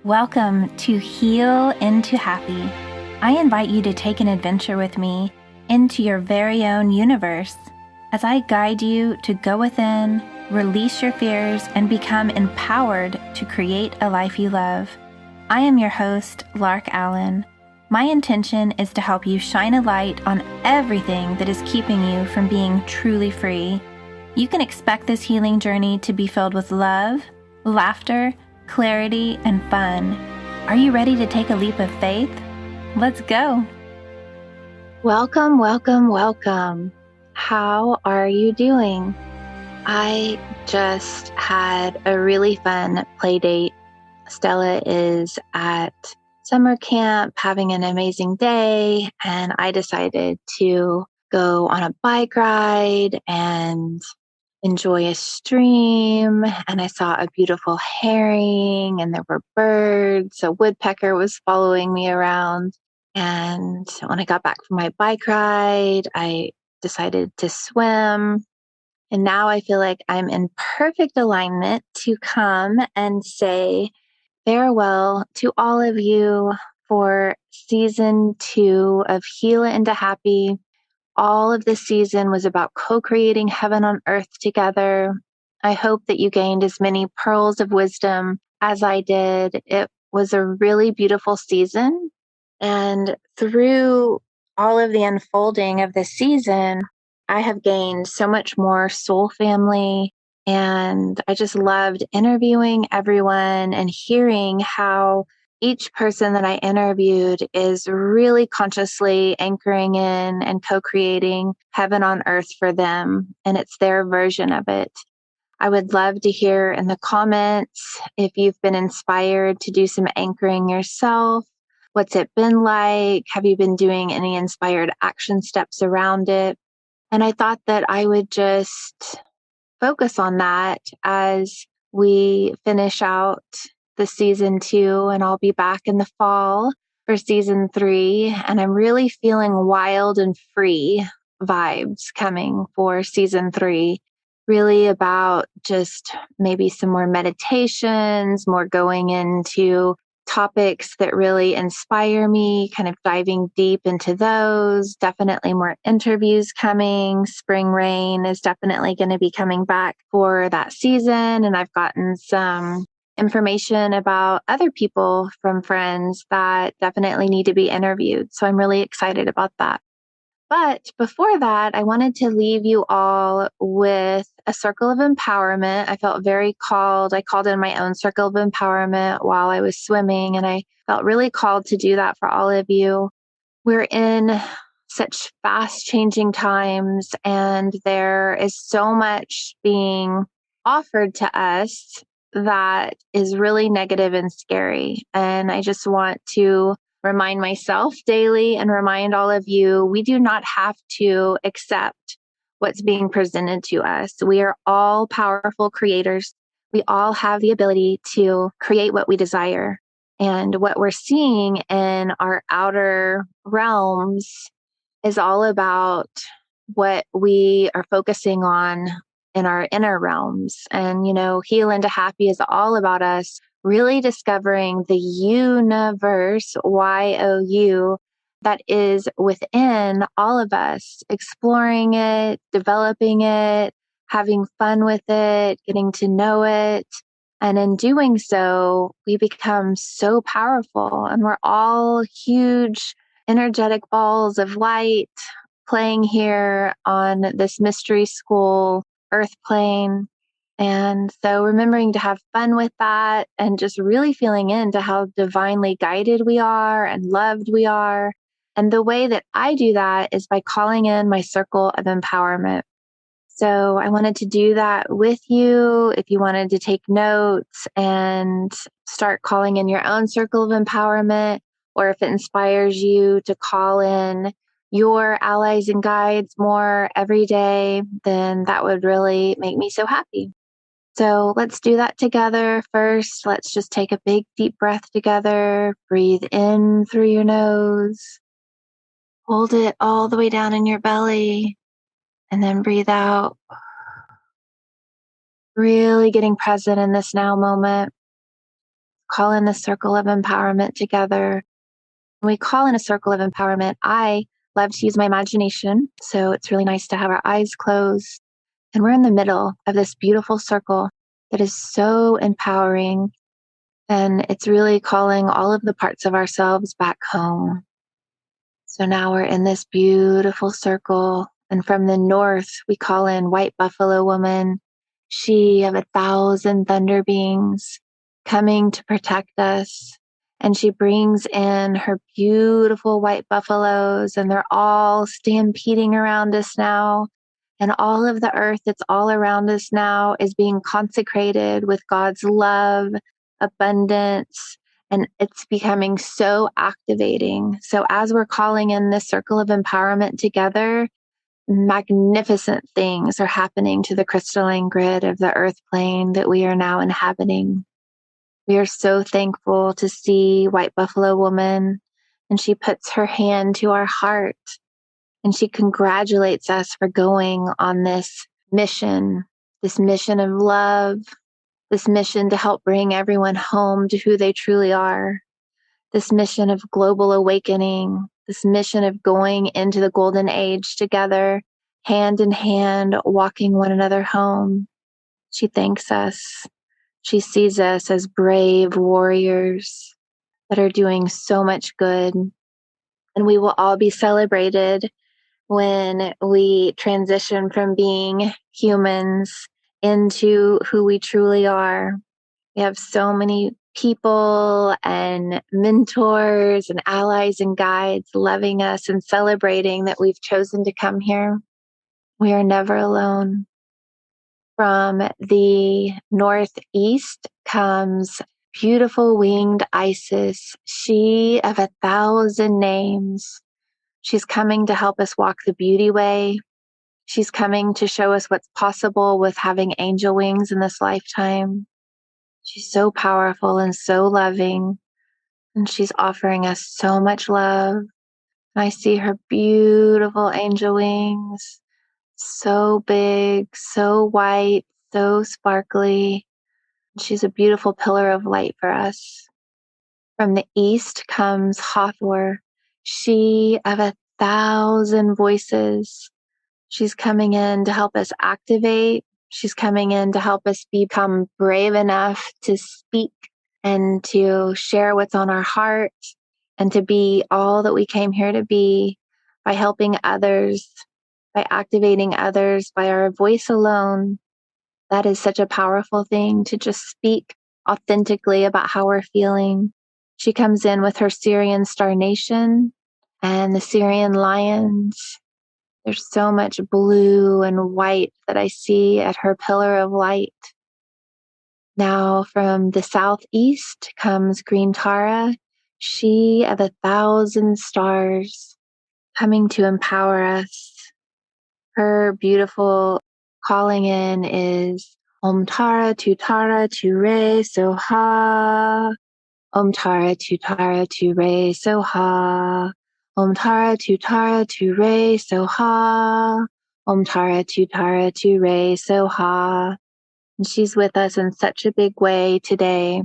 Welcome to Heal into Happy. I invite you to take an adventure with me into your very own universe as I guide you to go within, release your fears, and become empowered to create a life you love. I am your host, Lark Allen. My intention is to help you shine a light on everything that is keeping you from being truly free. You can expect this healing journey to be filled with love, laughter, clarity, and fun. Are you ready to take a leap of faith? Let's go. Welcome, welcome, welcome. How are you doing? I just had a really fun play date. Stella is at summer camp having an amazing day, and I decided to go on a bike ride and enjoy a stream, and I saw a beautiful herring and there were birds. A woodpecker was following me around. And when I got back from my bike ride, I decided to swim. And now I feel like I'm in perfect alignment to come and say farewell to all of you for season 2 of Heal into Happy. All of this season was about co-creating heaven on earth together. I hope that you gained as many pearls of wisdom as I did. It was a really beautiful season. And through all of the unfolding of this season, I have gained so much more soul family. And I just loved interviewing everyone and hearing how each person that I interviewed is really consciously anchoring in and co-creating heaven on earth for them, and it's their version of it. I would love to hear in the comments if you've been inspired to do some anchoring yourself. What's it been like? Have you been doing any inspired action steps around it? And I thought that I would just focus on that as we finish out the season 2, and I'll be back in the fall for season 3. And I'm really feeling wild and free vibes coming for season 3, really about just maybe some more meditations, more going into topics that really inspire me, kind of diving deep into those. Definitely more interviews coming. Spring Rain is definitely going to be coming back for that season. And I've gotten some information about other people from friends that definitely need to be interviewed. So I'm really excited about that. But before that, I wanted to leave you all with a circle of empowerment. I felt very called. I called in my own circle of empowerment while I was swimming, and I felt really called to do that for all of you. We're in such fast changing times, and there is so much being offered to us that is really negative and scary. And I just want to remind myself daily and remind all of you, we do not have to accept what's being presented to us. We are all powerful creators. We all have the ability to create what we desire. And what we're seeing in our outer realms is all about what we are focusing on in our inner realms. And, Heal into Happy is all about us really discovering the universe, YOU, that is within all of us, exploring it, developing it, having fun with it, getting to know it. And in doing so, we become so powerful, and we're all huge, energetic balls of light playing here on this mystery school earth plane. And so remembering to have fun with that and just really feeling into how divinely guided we are and loved we are. And the way that I do that is by calling in my circle of empowerment. So I wanted to do that with you. If you wanted to take notes and start calling in your own circle of empowerment, or if it inspires you to call in your allies and guides more every day, then that would really make me so happy. So let's do that together. First, let's just take a big deep breath together. Breathe in through your nose. Hold it all the way down in your belly. And then breathe out. Really getting present in this now moment. call in the circle of empowerment together. When we call in a circle of empowerment, I love to use my imagination. So it's really nice to have our eyes closed. And we're in the middle of this beautiful circle that is so empowering. And it's really calling all of the parts of ourselves back home. So now we're in this beautiful circle. And from the north, we call in White Buffalo Woman, she of 1,000 thunder beings coming to protect us. And she brings in her beautiful white buffaloes, and they're all stampeding around us now. And all of the earth that's all around us now is being consecrated with God's love, abundance, and it's becoming so activating. So as we're calling in this circle of empowerment together, magnificent things are happening to the crystalline grid of the earth plane that we are now inhabiting. We are so thankful to see White Buffalo Woman, and she puts her hand to our heart and she congratulates us for going on this mission of love, this mission to help bring everyone home to who they truly are, this mission of global awakening, this mission of going into the golden age together, hand in hand, walking one another home. She thanks us. She sees us as brave warriors that are doing so much good. And we will all be celebrated when we transition from being humans into who we truly are. We have so many people and mentors and allies and guides loving us and celebrating that we've chosen to come here. We are never alone. From the northeast comes beautiful winged Isis, she of 1,000 names. She's coming to help us walk the beauty way. She's coming to show us what's possible with having angel wings in this lifetime. She's so powerful and so loving, and she's offering us so much love. And I see her beautiful angel wings, so big, so white, so sparkly. She's a beautiful pillar of light for us. From the east comes Hathor, she of 1,000 voices. She's coming in to help us activate. She's coming in to help us become brave enough to speak and to share what's on our heart and to be all that we came here to be by helping others, by activating others, by our voice alone. That is such a powerful thing, to just speak authentically about how we're feeling. She comes in with her Syrian Star Nation and the Syrian Lions. There's so much blue and white that I see at her pillar of light. Now from the southeast comes Green Tara, she of 1,000 stars, coming to empower us. Her beautiful calling in is Om Tara Tu Re Soha. Om Tara Tu Re Soha. Om Tara Tu Re Soha. Om Tara Tu Re Soha. And she's with us in such a big way today.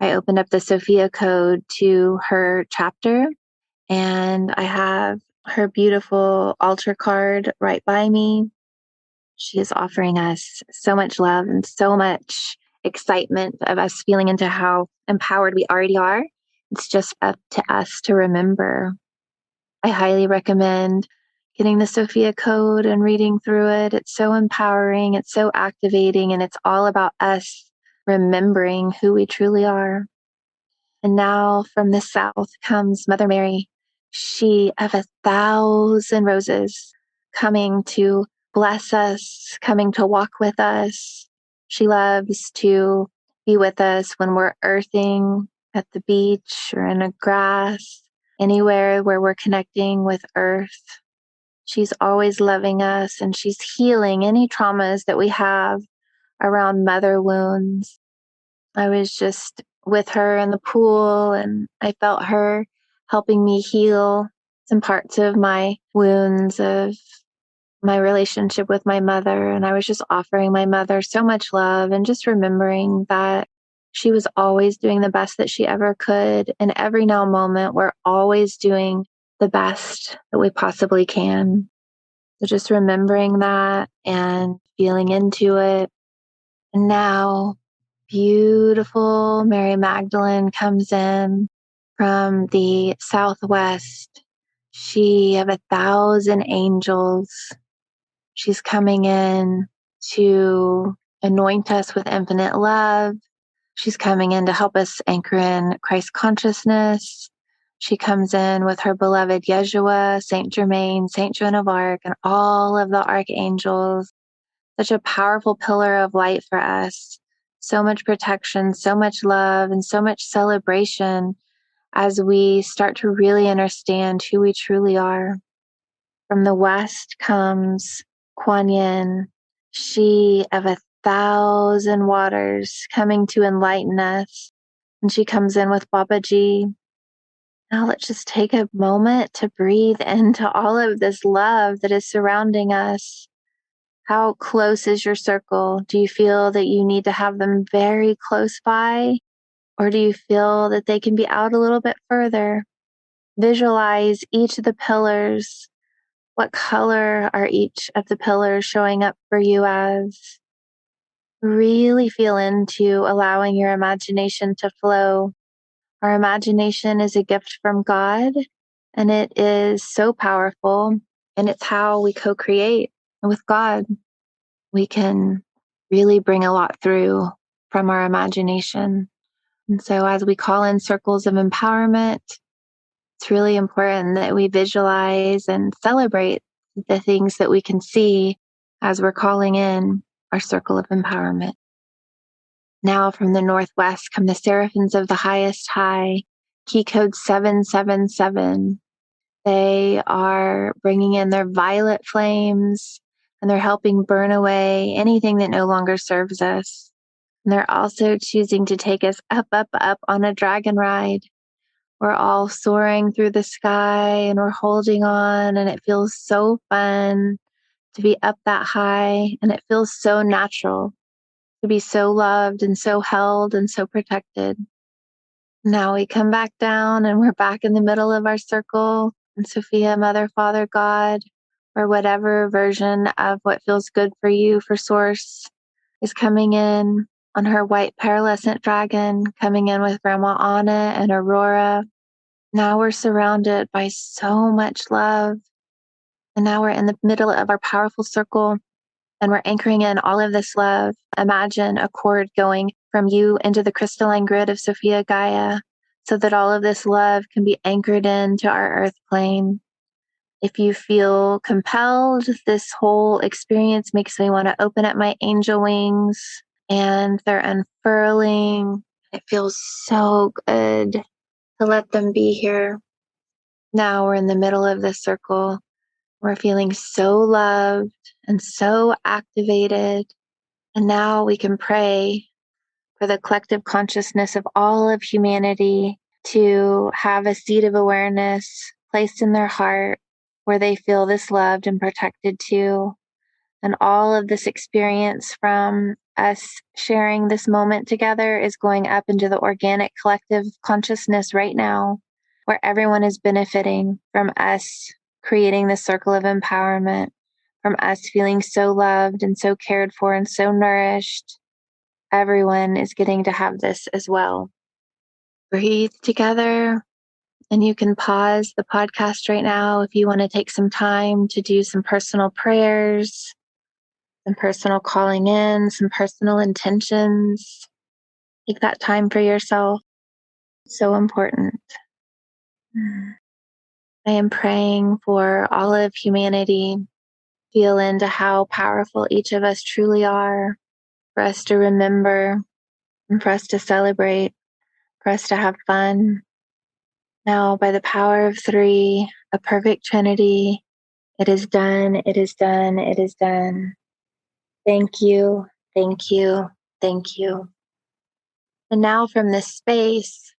I opened up the Sophia Code to her chapter, and I have her beautiful altar card right by me. She is offering us so much love and so much excitement of us feeling into how empowered we already are. It's just up to us to remember. I highly recommend getting the Sophia Code and reading through it. It's so empowering, it's so activating, and it's all about us remembering who we truly are. And now from the south comes Mother Mary, she of 1,000 roses, coming to bless us, coming to walk with us. She loves to be with us when we're earthing at the beach or in a grass, anywhere where we're connecting with earth. She's always loving us, and she's healing any traumas that we have around mother wounds. I was just with her in the pool, and I felt her helping me heal some parts of my wounds of my relationship with my mother. And I was just offering my mother so much love and just remembering that She was always doing the best that she ever could. And every now moment, we're always doing the best that we possibly can. So just remembering that and feeling into it. And now, beautiful Mary Magdalene comes in from the southwest. She of 1,000 angels. She's coming in to anoint us with infinite love. She's coming in to help us anchor in Christ consciousness. She comes in with her beloved Yeshua, Saint Germain, Saint Joan of Arc, and all of the archangels. Such a powerful pillar of light for us. So much protection, so much love, and so much celebration as we start to really understand who we truly are. From the west comes Kuan Yin, she of 1,000 waters coming to enlighten us. And she comes in with Babaji. Now let's just take a moment to breathe into all of this love that is surrounding us. How close is your circle? Do you feel that you need to have them very close by? Or do you feel that they can be out a little bit further? Visualize each of the pillars. What color are each of the pillars showing up for you as? Really feel into allowing your imagination to flow. Our imagination is a gift from God, and it is so powerful, and it's how we co-create with God. We can really bring a lot through from our imagination. And so as we call in circles of empowerment, it's really important that we visualize and celebrate the things that we can see as we're calling in our circle of empowerment. Now from the northwest come the seraphims of the highest high, key code 777. They are bringing in their violet flames, and they're helping burn away anything that no longer serves us. And they're also choosing to take us up, up, up on a dragon ride. We're all soaring through the sky and we're holding on, and it feels so fun to be up that high, and it feels so natural to be so loved and so held and so protected. Now we come back down and we're back in the middle of our circle. And Sophia, Mother, Father, God, or whatever version of what feels good for you for Source is coming in on her white pearlescent dragon, coming in with Grandma Anna and Aurora. Now we're surrounded by so much love. And now we're in the middle of our powerful circle, and we're anchoring in all of this love. Imagine a cord going from you into the crystalline grid of Sophia Gaia, so that all of this love can be anchored into our earth plane. If you feel compelled, this whole experience makes me want to open up my angel wings, and they're unfurling. It feels so good to let them be here. Now we're in the middle of the circle. We're feeling so loved and so activated. And now we can pray for the collective consciousness of all of humanity to have a seed of awareness placed in their heart where they feel this loved and protected too. And all of this experience from us sharing this moment together is going up into the organic collective consciousness right now, where everyone is benefiting from us creating this circle of empowerment, from us feeling so loved and so cared for and so nourished. Everyone is getting to have this as well. Breathe together, and you can pause the podcast right now if you want to take some time to do some personal prayers, some personal calling in, some personal intentions. Take that time for yourself. It's so important. I am praying for all of humanity. Feel into how powerful each of us truly are, for us to remember and for us to celebrate, for us to have fun. Now, by the power of three, a perfect Trinity, it is done, it is done, it is done. Thank you, thank you, thank you. And now from this space,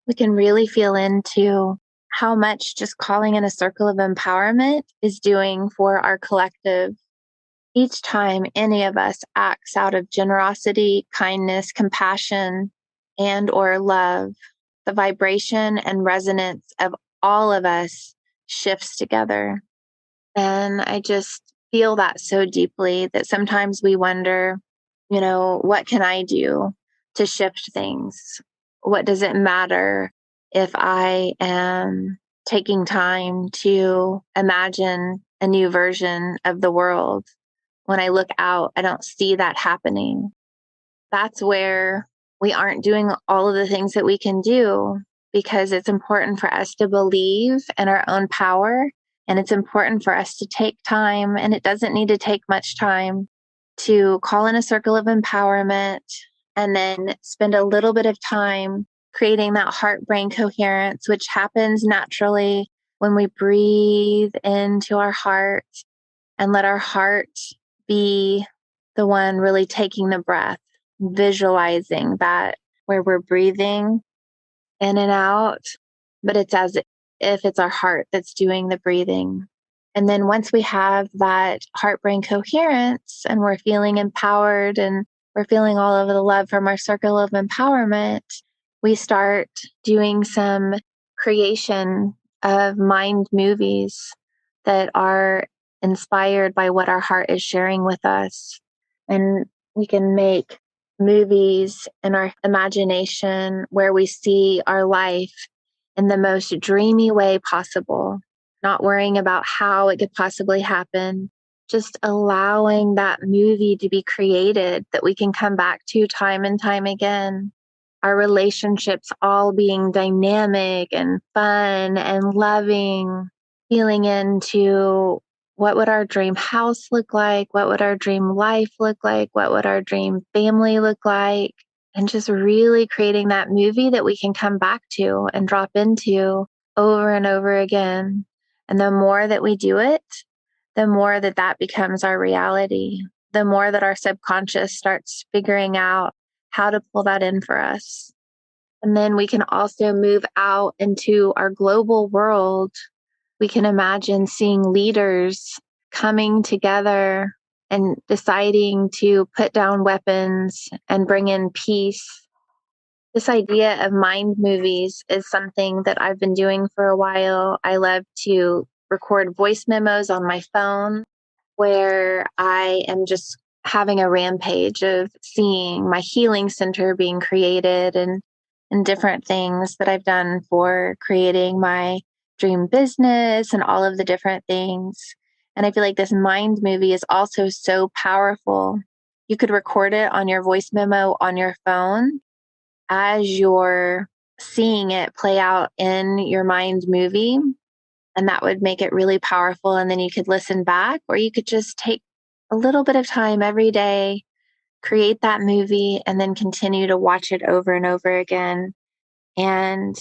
we can really feel into how much just calling in a circle of empowerment is doing for our collective. Each time any of us acts out of generosity, kindness, compassion, and or love, the vibration and resonance of all of us shifts together. And I just feel that so deeply that sometimes we wonder, what can I do to shift things? What does it matter if I am taking time to imagine a new version of the world? When I look out, I don't see that happening. That's where we aren't doing all of the things that we can do, because it's important for us to believe in our own power. And it's important for us to take time, and it doesn't need to take much time, to call in a circle of empowerment and then spend a little bit of time creating that heart brain coherence, which happens naturally when we breathe into our heart and let our heart be the one really taking the breath, visualizing that where we're breathing in and out, but it's as if it's our heart that's doing the breathing. And then once we have that heart brain coherence and we're feeling empowered and we're feeling all of the love from our circle of empowerment, we start doing some creation of mind movies that are inspired by what our heart is sharing with us. And we can make movies in our imagination where we see our life in the most dreamy way possible, not worrying about how it could possibly happen, just allowing that movie to be created that we can come back to time and time again. Our relationships all being dynamic and fun and loving, feeling into what would our dream house look like? What would our dream life look like? What would our dream family look like? And just really creating that movie that we can come back to and drop into over and over again. And the more that we do it, the more that that becomes our reality, the more that our subconscious starts figuring out how to pull that in for us. And then we can also move out into our global world. We can imagine seeing leaders coming together and deciding to put down weapons and bring in peace. This idea of mind movies is something that I've been doing for a while. I love to record voice memos on my phone where I am just having a rampage of seeing my healing center being created and different things that I've done for creating my dream business and all of the different things. And I feel like this mind movie is also so powerful. You could record it on your voice memo on your phone as you're seeing it play out in your mind movie. And that would make it really powerful. And then you could listen back, or you could just take a little bit of time every day, create that movie, and then continue to watch it over and over again. And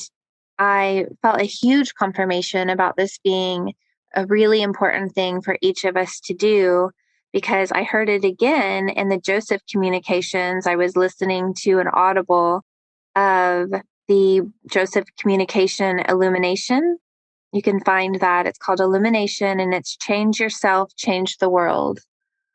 I felt a huge confirmation about this being a really important thing for each of us to do, because I heard it again in the Joseph communications. I was listening to an audible of the Joseph communication illumination. You can find that. It's called Illumination, and it's Change Yourself, Change the World.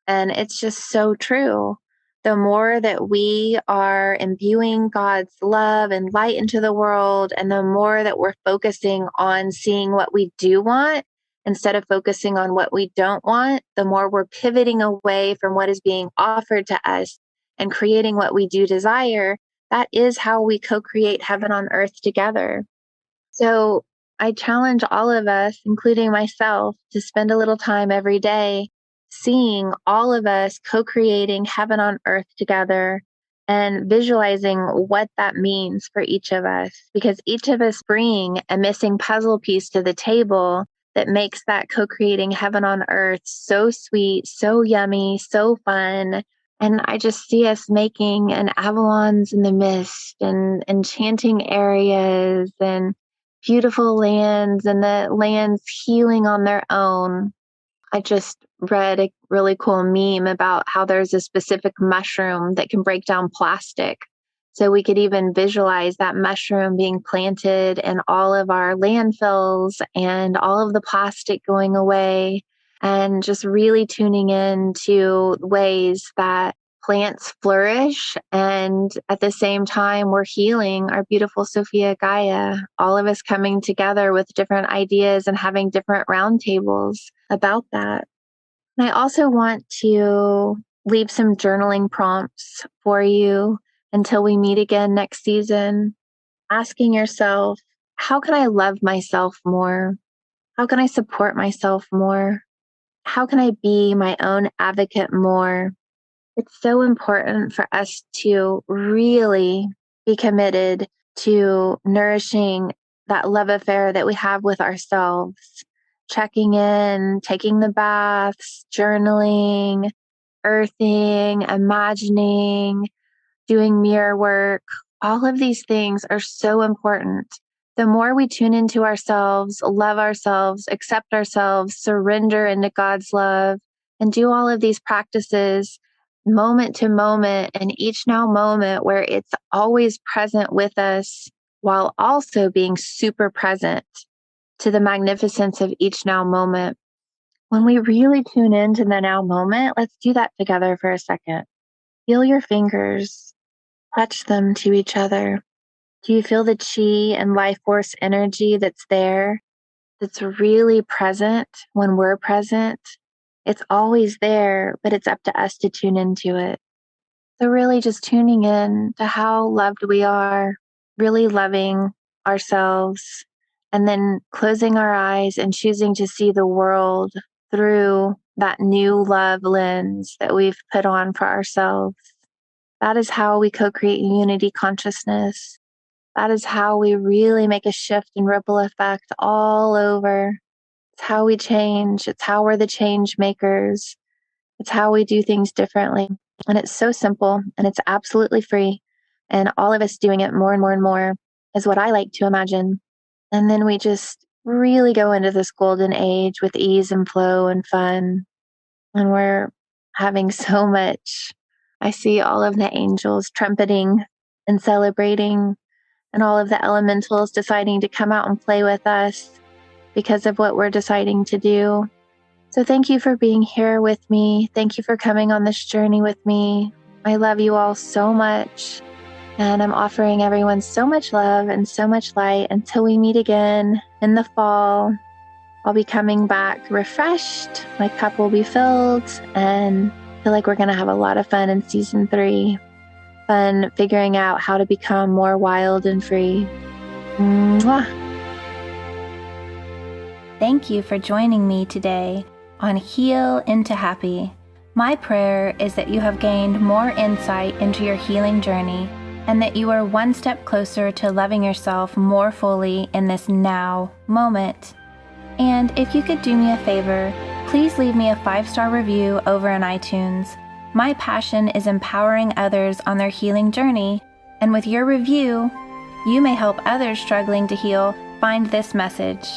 And it's just so true. The more that we are imbuing God's love and light into the world, and the more that we're focusing on seeing what we do want instead of focusing on what we don't want, the more we're pivoting away from what is being offered to us and creating what we do desire. That is how we co-create heaven on earth together. So I challenge all of us, including myself, to spend a little time every day seeing all of us co-creating heaven on earth together and visualizing what that means for each of us, because each of us bring a missing puzzle piece to the table that makes that co-creating heaven on earth so sweet, so yummy, so fun. And I just see us making an Avalons in the mist and enchanting areas and beautiful lands, and the lands healing on their own. I just read a really cool meme about how there's a specific mushroom that can break down plastic. So we could even visualize that mushroom being planted in all of our landfills and all of the plastic going away, and just really tuning in to ways that plants flourish, and at the same time, we're healing our beautiful Sophia Gaia, all of us coming together with different ideas and having different roundtables about that. And I also want to leave some journaling prompts for you until we meet again next season, asking yourself, how can I love myself more? How can I support myself more? How can I be my own advocate more? It's so important for us to really be committed to nourishing that love affair that we have with ourselves, checking in, taking the baths, journaling, earthing, imagining, doing mirror work. All of these things are so important. The more we tune into ourselves, love ourselves, accept ourselves, surrender into God's love, and do all of these practices moment to moment and each now moment where it's always present with us while also being super present to the magnificence of each now moment. When we really tune into the now moment, let's do that together for a second. Feel your fingers, touch them to each other. Do you feel the chi and life force energy that's there, that's really present when we're present? It's always there, but it's up to us to tune into it. So really just tuning in to how loved we are, really loving ourselves, and then closing our eyes and choosing to see the world through that new love lens that we've put on for ourselves. That is how we co-create unity consciousness. That is how we really make a shift and ripple effect all over. It's how we change. It's how we're the change makers. It's how we do things differently. And it's so simple and it's absolutely free. And all of us doing it more and more and more is what I like to imagine. And then we just really go into this golden age with ease and flow and fun. And we're having so much. I see all of the angels trumpeting and celebrating, and all of the elementals deciding to come out and play with us because of what we're deciding to do. So thank you for being here with me. Thank you for coming on this journey with me. I love you all so much. And I'm offering everyone so much love and so much light until we meet again in the fall. I'll be coming back refreshed. My cup will be filled, and I feel like we're going to have a lot of fun in season 3. Fun figuring out how to become more wild and free. Mwah. Thank you for joining me today on Heal into Happy. My prayer is that you have gained more insight into your healing journey and that you are one step closer to loving yourself more fully in this now moment. And if you could do me a favor, please leave me a 5-star review over on iTunes. My passion is empowering others on their healing journey, and with your review, you may help others struggling to heal find this message.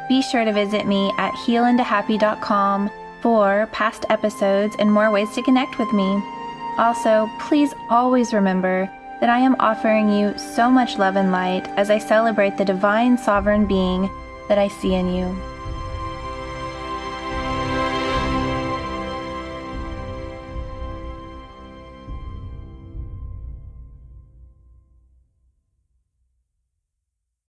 Be sure to visit me at healintohappy.com for past episodes and more ways to connect with me. Also, please always remember that I am offering you so much love and light as I celebrate the divine sovereign being that I see in you.